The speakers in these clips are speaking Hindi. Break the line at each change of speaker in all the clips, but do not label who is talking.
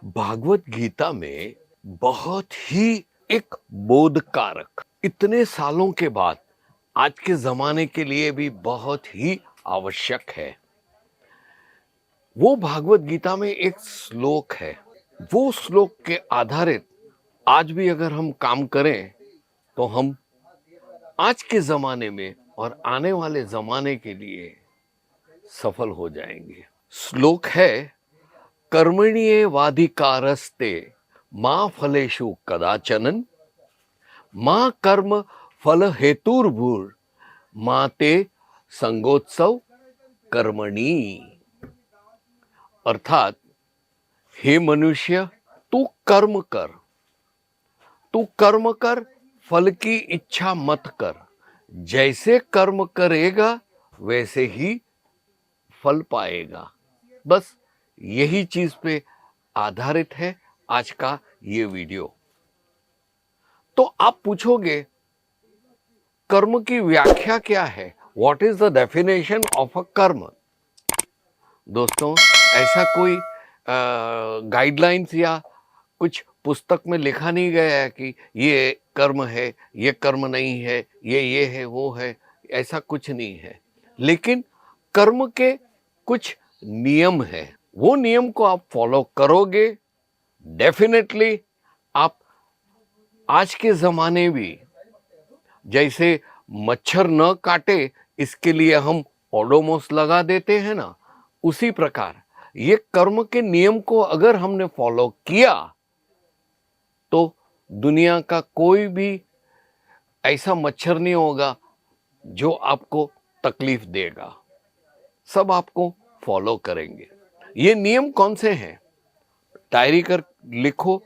भागवत गीता में बहुत ही एक बोधकारक, इतने सालों के बाद आज के जमाने के लिए भी बहुत ही आवश्यक है। वो भागवत गीता में एक श्लोक है। वो श्लोक के आधारित आज भी अगर हम काम करें तो हम आज के जमाने में और आने वाले जमाने के लिए सफल हो जाएंगे। श्लोक है, कर्मण्येवाधिकारस्ते मां फलेषु कदाचन मां कर्म फल हेतुर्भुर मां ते संगोत्सव कर्मणि। अर्थात हे मनुष्य, तू कर्म कर, तू कर्म कर, फल की इच्छा मत कर। जैसे कर्म करेगा वैसे ही फल पाएगा। बस यही चीज पे आधारित है आज का ये वीडियो। तो आप पूछोगे कर्म की व्याख्या क्या है? What is the definition of a कर्म? दोस्तों, ऐसा कोई गाइडलाइंस या कुछ पुस्तक में लिखा नहीं गया है कि ये कर्म है, ये कर्म नहीं है, ये है, वो है। ऐसा कुछ नहीं है। लेकिन कर्म के कुछ नियम है। वो नियम को आप फॉलो करोगे, डेफिनेटली आप आज के जमाने भी जैसे मच्छर न काटे इसके लिए हम ओडोमोस लगा देते हैं ना, उसी प्रकार ये कर्म के नियम को अगर हमने फॉलो किया तो दुनिया का कोई भी ऐसा मच्छर नहीं होगा जो आपको तकलीफ देगा। सब आपको फॉलो करेंगे। ये नियम कौन से हैं? डायरी कर लिखो,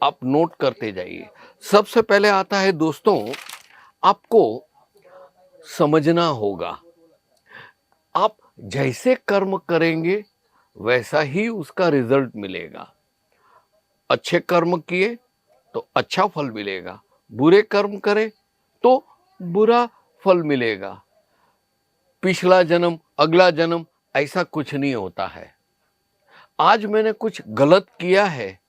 आप नोट करते जाइए। सबसे पहले आता है दोस्तों, आपको समझना होगा आप जैसे कर्म करेंगे वैसा ही उसका रिजल्ट मिलेगा। अच्छे कर्म किए तो अच्छा फल मिलेगा, बुरे कर्म करें तो बुरा फल मिलेगा। पिछला जन्म अगला जन्म ऐसा कुछ नहीं होता है। आज मैंने कुछ गलत किया है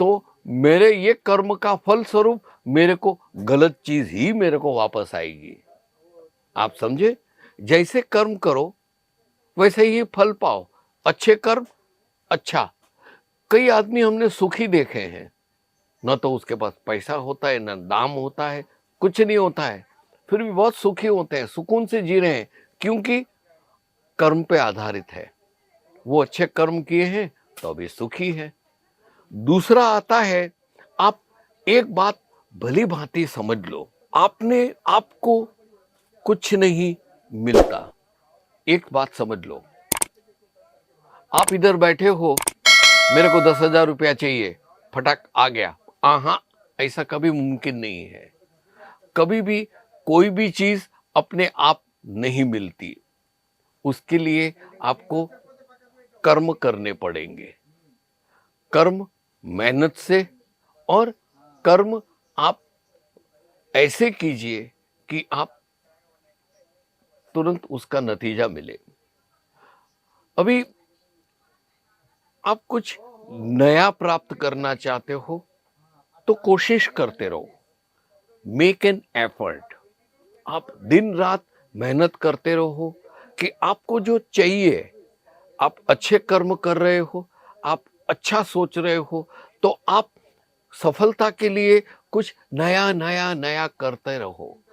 तो मेरे ये कर्म का फल स्वरूप मेरे को गलत चीज ही मेरे को वापस आएगी। आप समझे? जैसे कर्म करो वैसे ही फल पाओ। अच्छे कर्म अच्छा। कई आदमी हमने सुखी देखे हैं, न तो उसके पास पैसा होता है, न दाम होता है, कुछ नहीं होता है, फिर भी बहुत सुखी होते हैं, सुकून से जी रहे हैं, क्योंकि कर्म पे आधारित है। वो अच्छे कर्म किए हैं तो अभी सुखी है। दूसरा आता है, आप एक बात भली भांति समझ लो, आपने आपको कुछ नहीं मिलता। एक बात समझ लो, आप इधर बैठे हो, मेरे को 10,000 रुपया चाहिए, फटाक आ गया। हाँ, ऐसा कभी मुमकिन नहीं है। कभी भी कोई भी चीज अपने आप नहीं मिलती। उसके लिए आपको कर्म करने पड़ेंगे। कर्म मेहनत से, और कर्म आप ऐसे कीजिए कि आप तुरंत उसका नतीजा मिले। अभी आप कुछ नया प्राप्त करना चाहते हो तो कोशिश करते रहो, मेक एन एफर्ट। आप दिन रात मेहनत करते रहो कि आपको जो चाहिए, आप अच्छे कर्म कर रहे हो, आप अच्छा सोच रहे हो, तो आप सफलता के लिए कुछ नया नया नया करते रहो।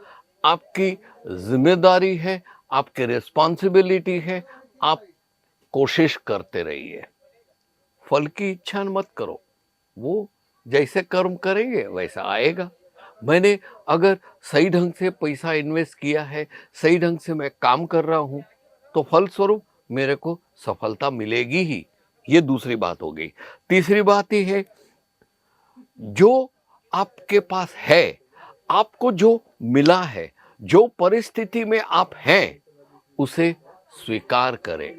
आपकी जिम्मेदारी है, आपकी रिस्पॉन्सिबिलिटी है, आप कोशिश करते रहिए। फल की इच्छा मत करो, वो जैसे कर्म करेंगे वैसा आएगा। मैंने अगर सही ढंग से पैसा इन्वेस्ट किया है, सही ढंग से मैं काम कर रहा हूं, तो फल स्वरूप मेरे को सफलता मिलेगी ही। ये दूसरी बात हो गई। तीसरी बात ही है, जो आपके पास है, आपको जो मिला है, जो परिस्थिति में आप हैं, उसे स्वीकार करें।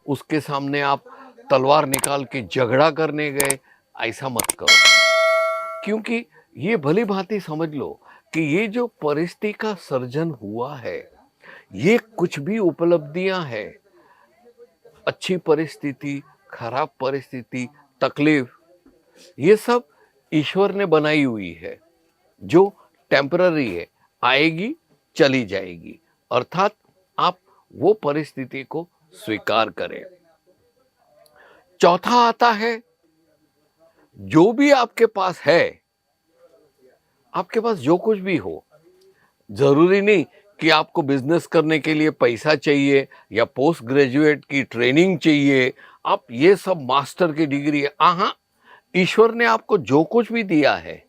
उसके सामने आप तलवार निकाल के झगड़ा करने गए, ऐसा मत करो। क्योंकि ये भली भांति समझ लो कि ये जो परिस्थिति का सर्जन हुआ है, ये कुछ भी उपलब्धियां हैं। अच्छी परिस्थिति, खराब परिस्थिति, तकलीफ, ये सब ईश्वर ने बनाई हुई है, जो टेम्पररी है, आएगी चली जाएगी। अर्थात आप वो परिस्थिति को स्वीकार करें। चौथा आता है, जो भी आपके पास है, आपके पास जो कुछ भी हो, जरूरी नहीं कि आपको बिजनेस करने के लिए पैसा चाहिए या पोस्ट ग्रेजुएट की ट्रेनिंग चाहिए, आप ये सब मास्टर की डिग्री है। हाँ, ईश्वर ने आपको जो कुछ भी दिया है,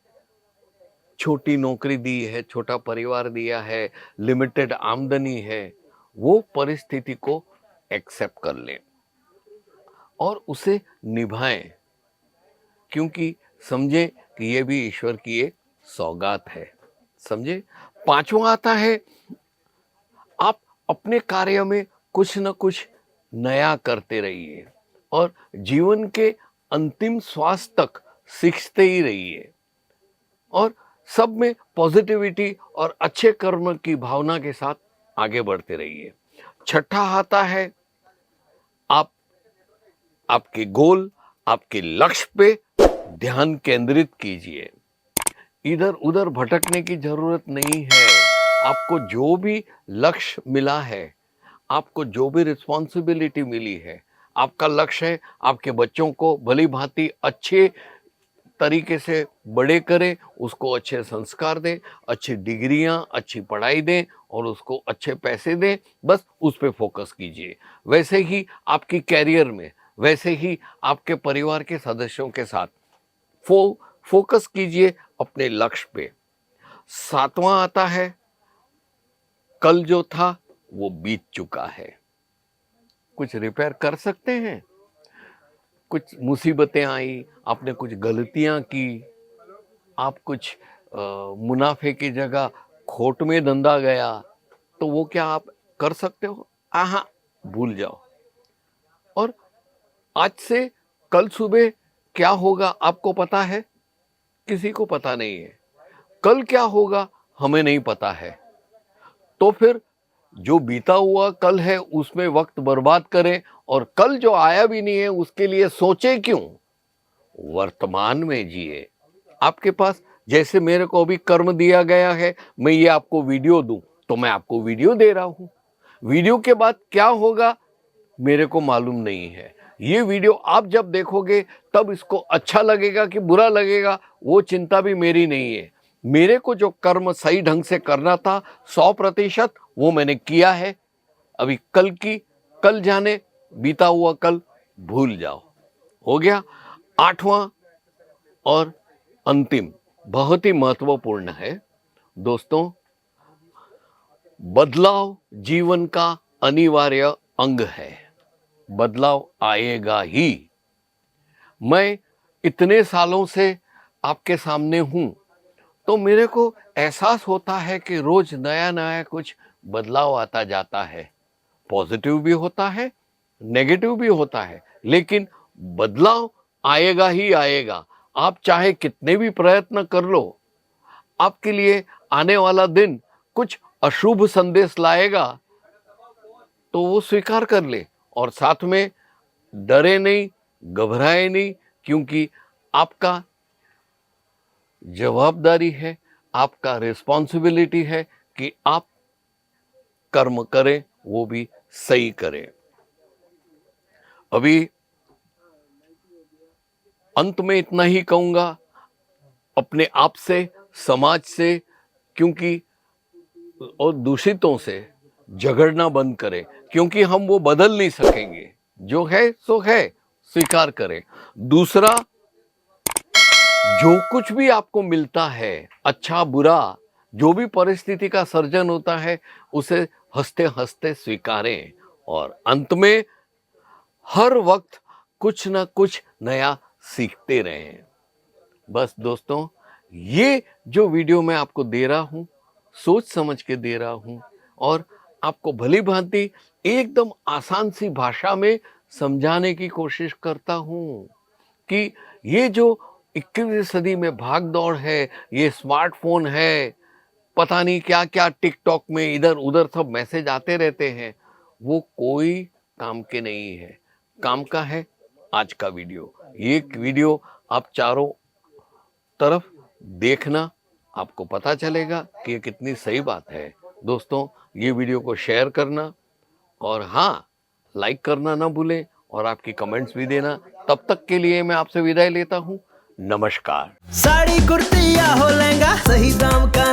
छोटी नौकरी दी है, छोटा परिवार दिया है, लिमिटेड आमदनी है, वो परिस्थिति को एक्सेप्ट कर लें और उसे निभाएं, क्योंकि समझे कि ये भी ईश्वर की एक सौगात है। समझे। पांचवा आता है, आप अपने कार्य में कुछ न कुछ नया करते रहिए और जीवन के अंतिम श्वास तक सीखते ही रहिए और सब में पॉजिटिविटी और अच्छे कर्म की भावना के साथ आगे बढ़ते रहिए। छठा आता है, आप आपके गोल, आपके लक्ष्य पे ध्यान केंद्रित कीजिए। इधर उधर भटकने की जरूरत नहीं है। आपको जो भी लक्ष्य मिला है, आपको जो भी रिस्पॉन्सिबिलिटी मिली है, आपका लक्ष्य है आपके बच्चों को भली भांति अच्छे तरीके से बड़े करें, उसको अच्छे संस्कार दें, अच्छी डिग्रियां, अच्छी पढ़ाई दें और उसको अच्छे पैसे दें। बस उस पे फोकस कीजिए। वैसे ही आपकी कैरियर में, वैसे ही आपके परिवार के सदस्यों के साथ फोकस कीजिए अपने लक्ष्य पे। सातवां आता है, कल जो था वो बीत चुका है। कुछ रिपेयर कर सकते हैं? कुछ मुसीबतें आई, आपने कुछ गलतियां की, आप कुछ मुनाफे की जगह खोट में धंधा गया, तो वो क्या आप कर सकते हो? हाँ, भूल जाओ। और आज से कल सुबह क्या होगा आपको पता है? किसी को पता नहीं है। कल क्या होगा हमें नहीं पता है। तो फिर जो बीता हुआ कल है उसमें वक्त बर्बाद करें और कल जो आया भी नहीं है उसके लिए सोचे क्यों? वर्तमान में जिए। आपके पास जैसे मेरे को अभी कर्म दिया गया है, मैं ये आपको वीडियो दूं तो मैं आपको वीडियो दे रहा हूं। वीडियो के बाद क्या होगा मेरे को मालूम नहीं है। ये वीडियो आप जब देखोगे तब इसको अच्छा लगेगा कि बुरा लगेगा वो चिंता भी मेरी नहीं है। मेरे को जो कर्म सही ढंग से करना था 100% वो मैंने किया है। अभी कल जाने, बीता हुआ कल भूल जाओ। हो गया। आठवां और अंतिम बहुत ही महत्वपूर्ण है दोस्तों, बदलाव जीवन का अनिवार्य अंग है। बदलाव आएगा ही। मैं इतने सालों से आपके सामने हूं तो मेरे को एहसास होता है कि रोज नया नया कुछ बदलाव आता जाता है। पॉजिटिव भी होता है, नेगेटिव भी होता है, लेकिन बदलाव आएगा ही आएगा। आप चाहे कितने भी प्रयत्न कर लो, आपके लिए आने वाला दिन कुछ अशुभ संदेश लाएगा तो वो स्वीकार कर ले और साथ में डरे नहीं, घबराए नहीं, क्योंकि आपका जवाबदारी है, आपका रिस्पॉन्सिबिलिटी है कि आप कर्म करें, वो भी सही करें। अभी अंत में इतना ही कहूंगा, अपने आप से, समाज से, क्योंकि और दूषितों से झगड़ना बंद करें, क्योंकि हम वो बदल नहीं सकेंगे। जो है सो है, स्वीकार करें। दूसरा, जो कुछ भी आपको मिलता है, अच्छा बुरा, जो भी परिस्थिति का सर्जन होता है, उसे हंसते हंसते स्वीकारें और अंत में हर वक्त कुछ ना कुछ नया सीखते रहें। बस दोस्तों, ये जो वीडियो मैं आपको दे रहा हूं, सोच समझ के दे रहा हूं और आपको भली भांति एकदम आसान सी भाषा में समझाने की कोशिश करता हूं कि ये जो 21वीं सदी में भाग दौड़ है, ये स्मार्टफोन है, पता नहीं क्या क्या टिकटॉक में इधर उधर सब मैसेज आते रहते हैं, वो कोई काम के नहीं है। काम का है आज का वीडियो। ये वीडियो आप चारों तरफ देखना, आपको पता चलेगा कि ये कितनी सही बात है। दोस्तों, ये वीडियो को शेयर करना और हाँ, लाइक करना ना भूलें और आपकी कमेंट्स भी देना। तब तक के लिए मैं आपसे विदाई लेता हूँ। नमस्कार।
साड़ी कुर्ती या हो लहंगा, सही दाम का